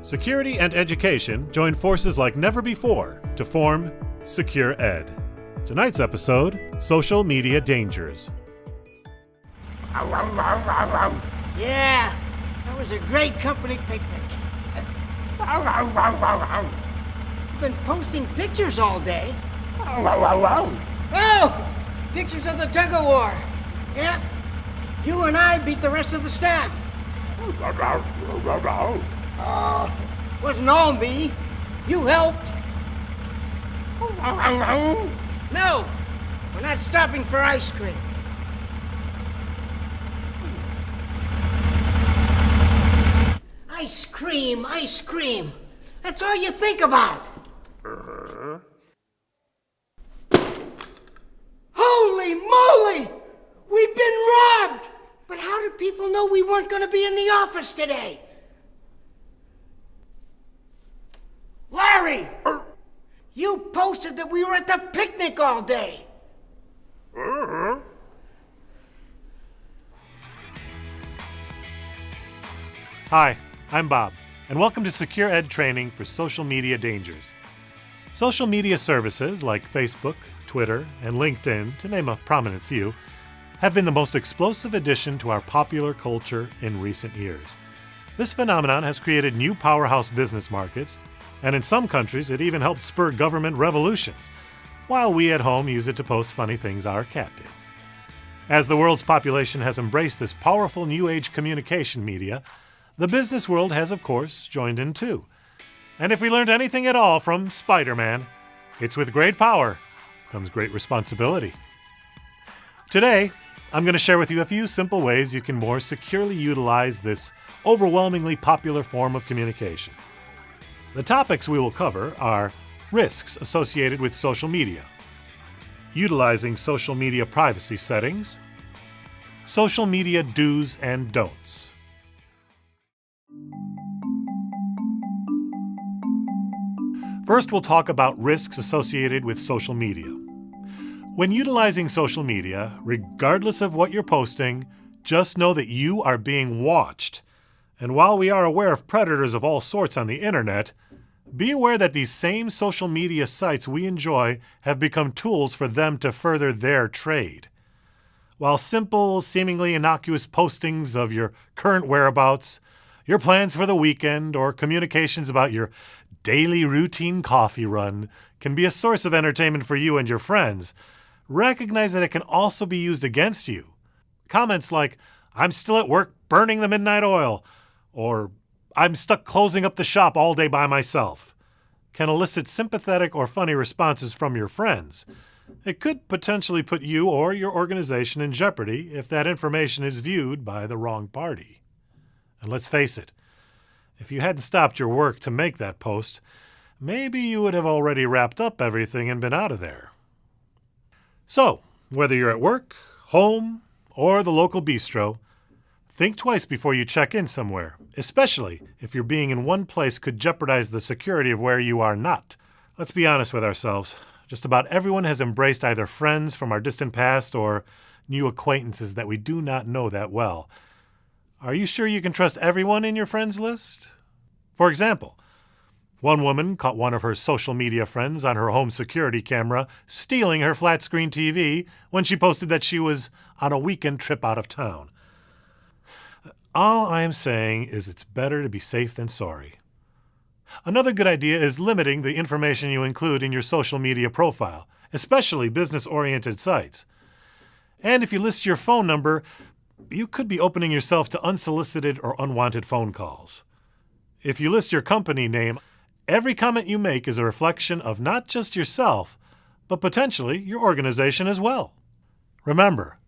Security and education join forces like never before to form Secure Ed. Tonight's episode, Social Media Dangers. Yeah, that was a great company picnic. You've been posting pictures all day. Oh, pictures of the tug-of-war. Yeah, you and I beat the rest of the staff. Oh, wasn't all me. You helped. No, we're not stopping for ice cream. Ice cream, ice cream. That's all you think about. Holy moly! We've been robbed! But how did people know we weren't going to be in the office today? Larry! You posted that we were at the picnic all day. Hi, I'm Bob, and welcome to Secure Ed Training for Social Media Dangers. Social media services like Facebook, Twitter, and LinkedIn, to name a prominent few, have been the most explosive addition to our popular culture in recent years. This phenomenon has created new powerhouse business markets, and in some countries it even helped spur government revolutions, while we at home use it to post funny things our cat did. As the world's population has embraced this powerful new age communication media, the business world has, of course, joined in too. And if we learned anything at all from Spider-Man, it's with great power comes great responsibility. Today, I'm going to share with you a few simple ways you can more securely utilize this overwhelmingly popular form of communication. The topics we will cover are risks associated with social media, utilizing social media privacy settings, social media do's and don'ts. First, we'll talk about risks associated with social media. When utilizing social media, regardless of what you're posting, just know that you are being watched. And while we are aware of predators of all sorts on the internet, be aware that these same social media sites we enjoy have become tools for them to further their trade. While simple, seemingly innocuous postings of your current whereabouts, your plans for the weekend, or communications about your daily routine coffee run can be a source of entertainment for you and your friends, recognize that it can also be used against you. Comments like, "I'm still at work burning the midnight oil," or "I'm stuck closing up the shop all day by myself," can elicit sympathetic or funny responses from your friends. It could potentially put you or your organization in jeopardy if that information is viewed by the wrong party. And let's face it, if you hadn't stopped your work to make that post, maybe you would have already wrapped up everything and been out of there. So, whether you're at work, home, or the local bistro, think twice before you check in somewhere, especially if your being in one place could jeopardize the security of where you are not. Let's be honest with ourselves. Just about everyone has embraced either friends from our distant past or new acquaintances that we do not know that well. Are you sure you can trust everyone in your friends list? For example, one woman caught one of her social media friends on her home security camera stealing her flat-screen TV when she posted that she was on a weekend trip out of town. All I am saying is it's better to be safe than sorry. Another good idea is limiting the information you include in your social media profile, especially business-oriented sites. And if you list your phone number, you could be opening yourself to unsolicited or unwanted phone calls. If you list your company name, every comment you make is a reflection of not just yourself, but potentially your organization as well. Remember,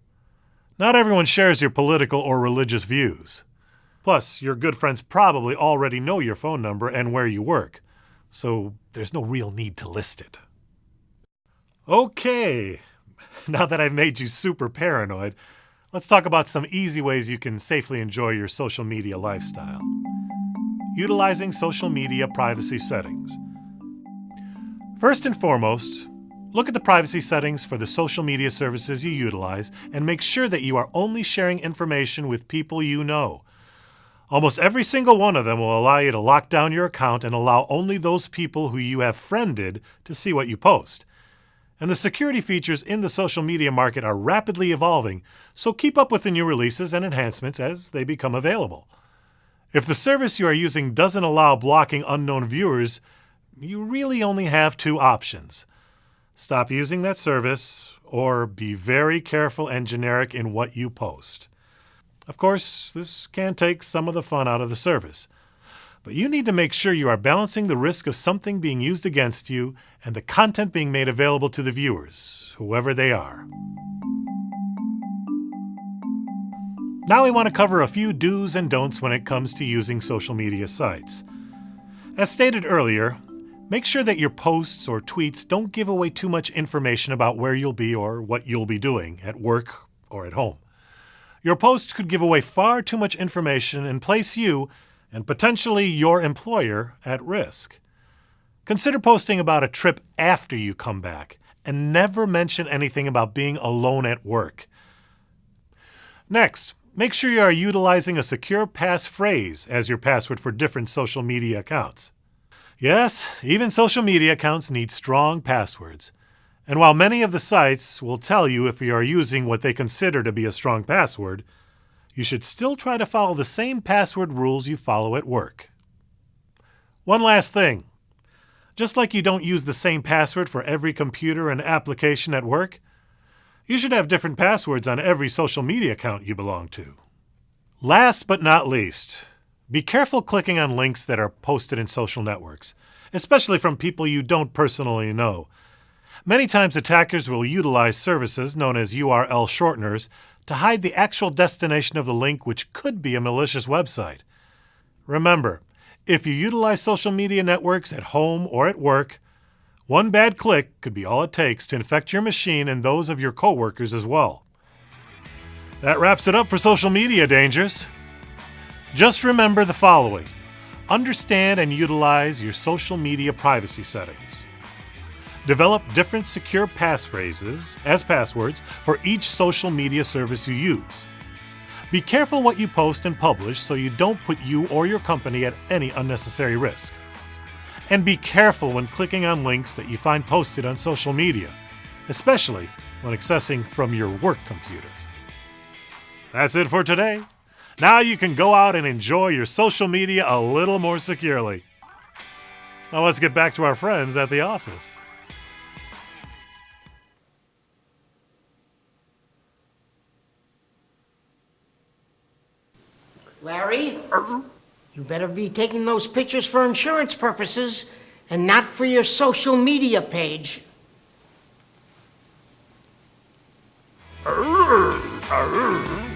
not everyone shares your political or religious views. Plus, your good friends probably already know your phone number and where you work, so there's no real need to list it. Okay, now that I've made you super paranoid, let's talk about some easy ways you can safely enjoy your social media lifestyle. Utilizing social media privacy settings. First and foremost, look at the privacy settings for the social media services you utilize and make sure that you are only sharing information with people you know. Almost every single one of them will allow you to lock down your account and allow only those people who you have friended to see what you post. And the security features in the social media market are rapidly evolving, so keep up with the new releases and enhancements as they become available. If the service you are using doesn't allow blocking unknown viewers, you really only have two options. Stop using that service, or be very careful and generic in what you post. Of course, this can take some of the fun out of the service, but you need to make sure you are balancing the risk of something being used against you and the content being made available to the viewers, whoever they are. Now we want to cover a few do's and don'ts when it comes to using social media sites. As stated earlier, make sure that your posts or tweets don't give away too much information about where you'll be or what you'll be doing at work or at home. Your posts could give away far too much information and place you, and potentially your employer, at risk. Consider posting about a trip after you come back, and never mention anything about being alone at work. Next, make sure you are utilizing a secure passphrase as your password for different social media accounts. Yes, even social media accounts need strong passwords. And while many of the sites will tell you if you are using what they consider to be a strong password, you should still try to follow the same password rules you follow at work. One last thing. Just like you don't use the same password for every computer and application at work, you should have different passwords on every social media account you belong to. Last but not least, be careful clicking on links that are posted in social networks, especially from people you don't personally know. Many times attackers will utilize services known as URL shorteners to hide the actual destination of the link, which could be a malicious website. Remember, if you utilize social media networks at home or at work, one bad click could be all it takes to infect your machine and those of your coworkers as well. That wraps it up for social media dangers. Just remember the following. Understand and utilize your social media privacy settings. Develop different secure passphrases as passwords for each social media service you use. Be careful what you post and publish so you don't put you or your company at any unnecessary risk. And be careful when clicking on links that you find posted on social media, especially when accessing from your work computer. That's it for today. Now you can go out and enjoy your social media a little more securely. Now let's get back to our friends at the office. Larry, you better be taking those pictures for insurance purposes and not for your social media page. Arr, arr.